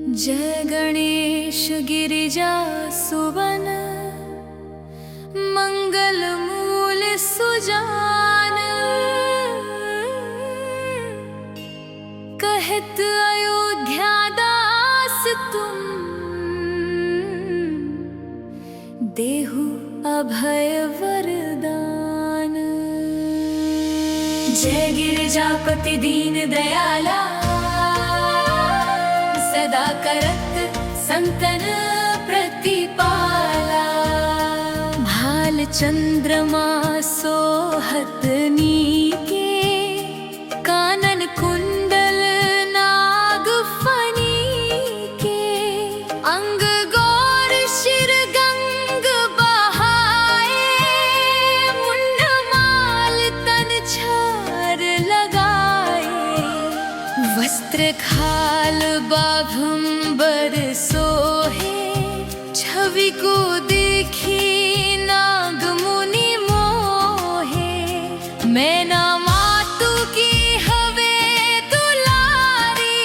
जय गणेश गिरिजा सुवन, मंगल मूल सुजान। कहत अयोध्या दास तुम, देहु अभय वरदान। जय गिरिजापति दीन दयाला, सदा करत संतन प्रतिपाला। भाल चंद्रमा सोहत नीके, कानन कुंडल नाग फनीके। अंग गौर शिर गंग बहाए, मुंड माल तन छार लगाए। वस्त्र खाल बाघंबर सोहे, छवि को देखी नाग मुनि मोहे। मैना मातु की हवे दुलारी,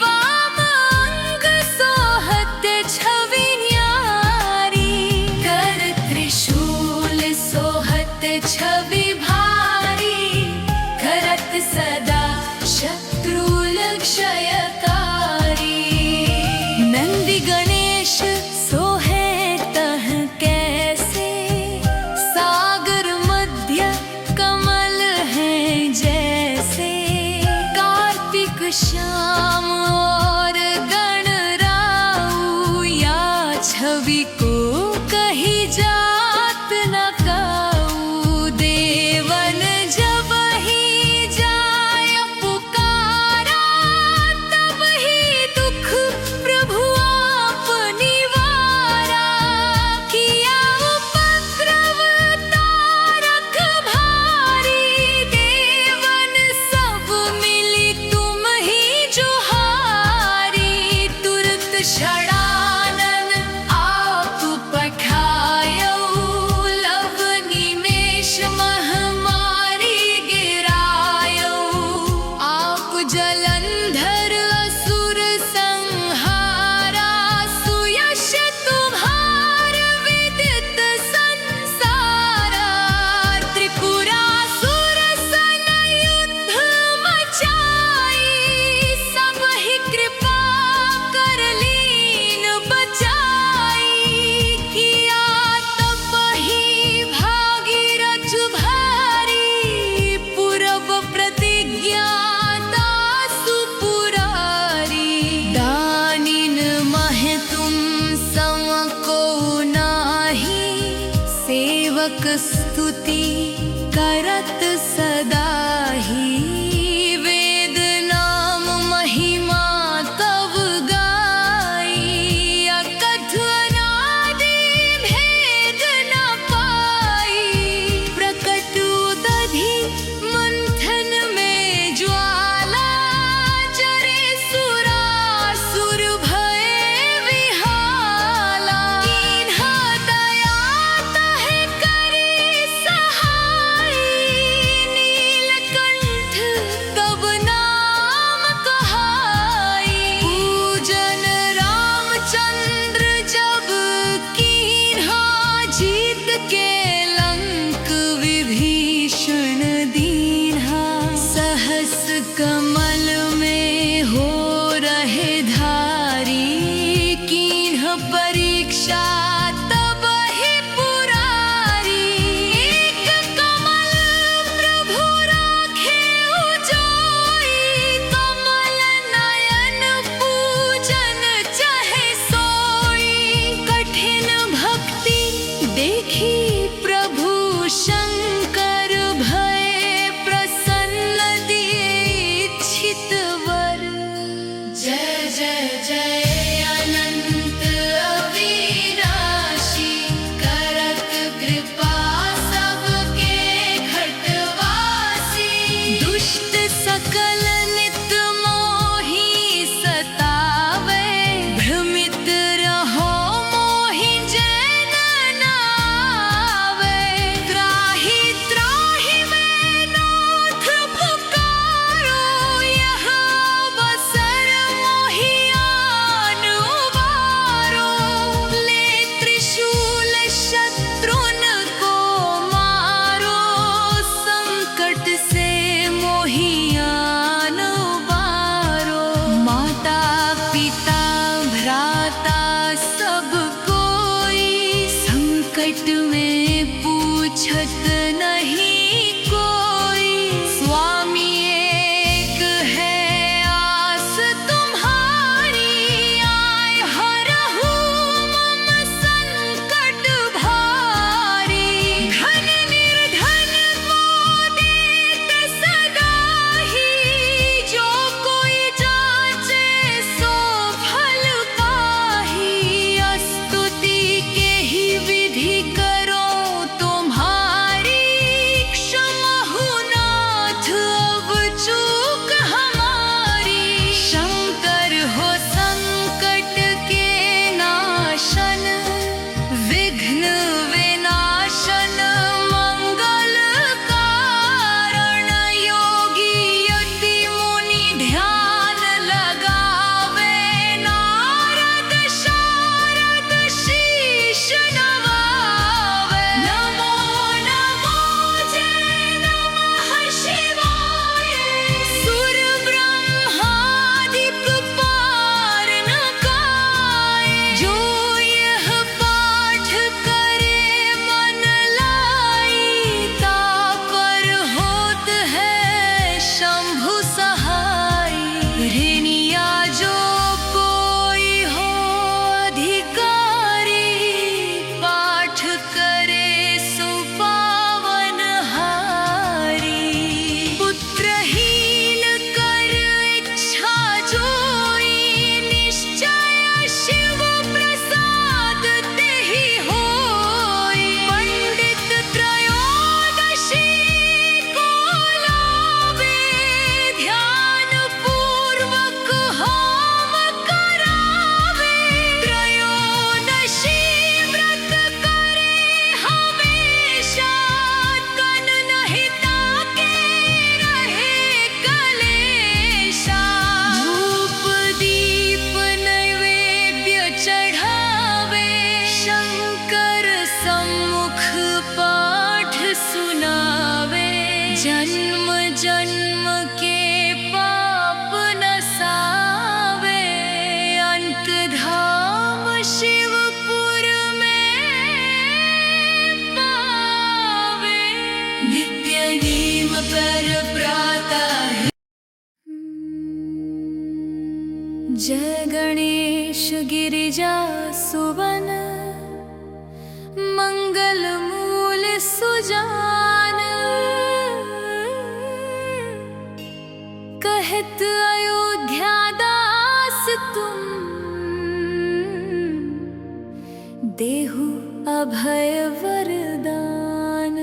बाम अंग सोहत छवि न्यारी। कर त्रिशूल सोहत छवि भारी, करत सदा शत्रु क्षयकारी। नंदी गणेश सोहे तह कैसे, सागर मध्य कमल हैं जैसे। कार्तिक श्याम और गणराऊ, या छवि को कही जात न काऊ। देवन जब ही जाय पुकारा, तब ही दुख प्रभु आप निवारा। किया उपद्रव तारक भारी, देवन सब मिली तुम ही जुहारी। तुरत षडानन आप पठायऊ, लव निमेष महामारी गिरायऊ। आप जलंधर असुर संहारा, सुयश तुम्हार विदित संसारा। त्रिपुरासुर सन युद्ध मचाई, सब ही कृपा कर लीन बचाई। किया तब ही भागीरथ भारी, पूरब प्रतिज्ञा दासु पुरारी। दानिन महे तुम सम को नाही, सेवक स्तुति करत सदा ही। वेद नाम महिमा तव गाई, अकथ अनादि भेद न पाई। प्रकट उदधि मंथन में ज्वाला, जरे सुरासुर भये विहाला। कीन्हा दया तहे करी सहाई, जय गणेश गिरिजा सुवन, मंगल मूल सुजान। कहत अयोध्या दास तुम, देहु अभय वरदान।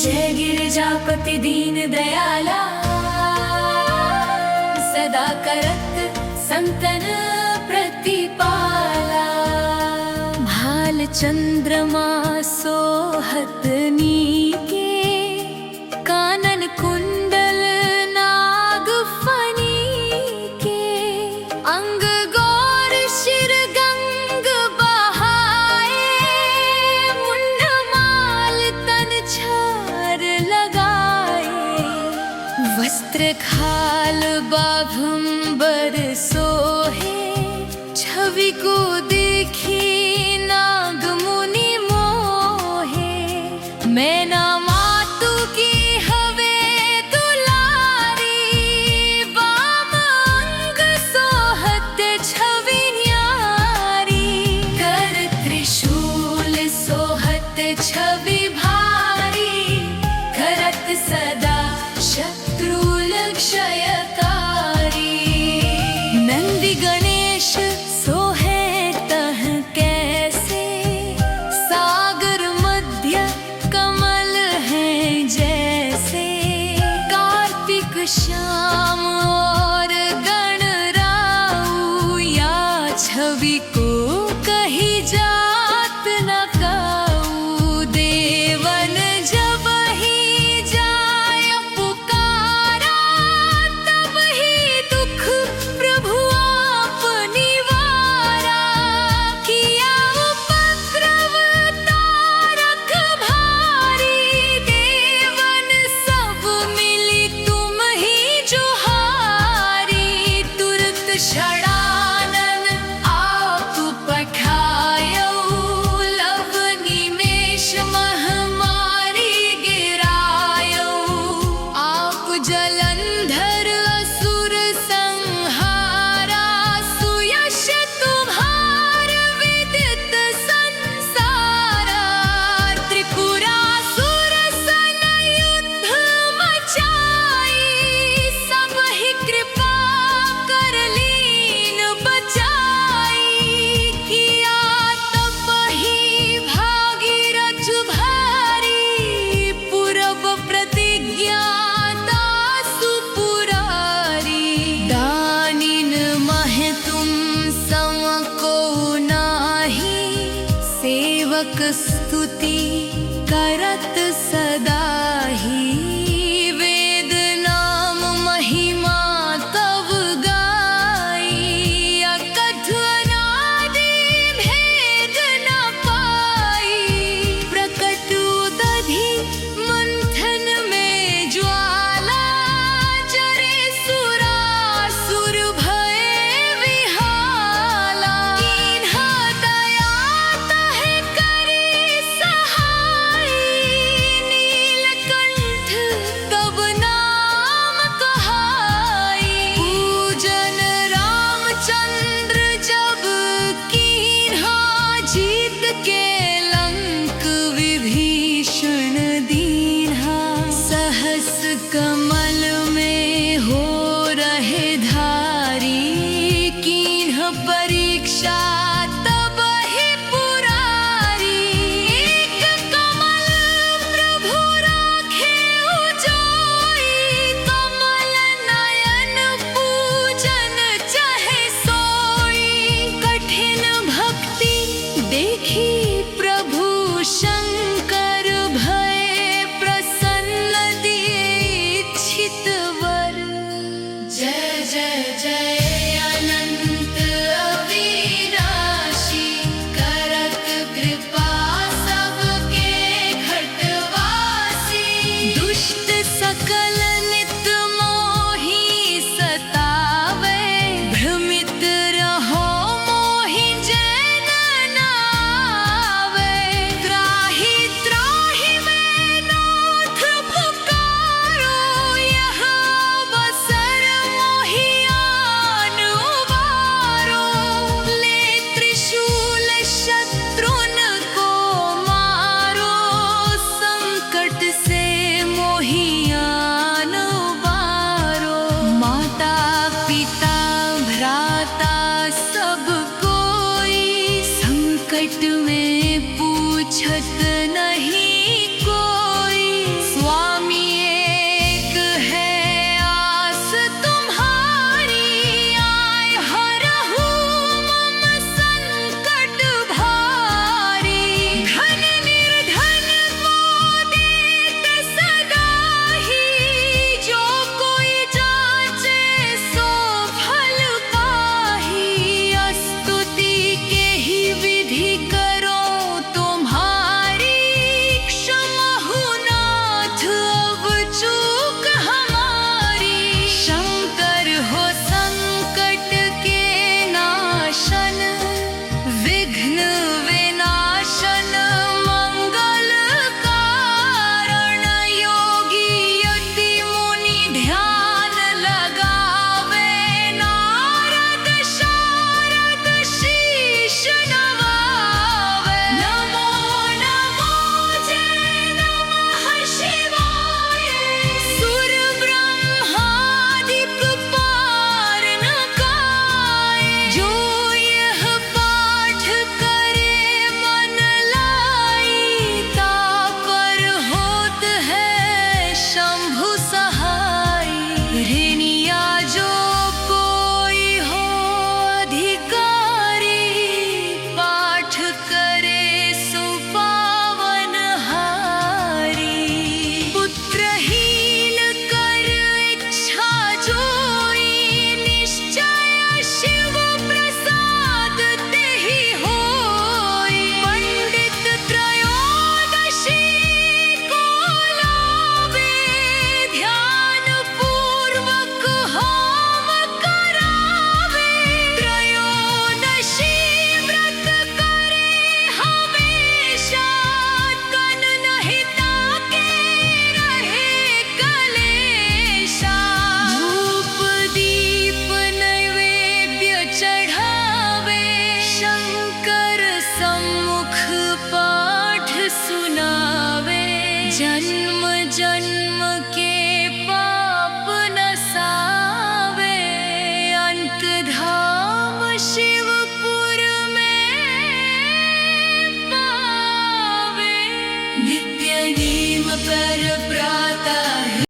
जय गिरिजापति दीन दयाला, सदा करत संतन प्रतिपाला। भाल चंद्रमा सोहत नीके, कानन कुंडल नाग फनी के। अंग गौर शिर गंग बहाए, मुंड माल तन छार लगाए। वस्त्र खाल बाभंबर सोहे, छवि को देखी नाग मुनि मोहे। मैना मातु की हवे दुलारी, बाम अंग सोहत छवि न्यारी। कर त्रिशूल सोहत छवि भारी, करत सदा शत्रु क्षयकारी। नंदी गणेश सोहे तह कैसे, सागर मध्य कमल हैं जैसे। कार्तिक श्याम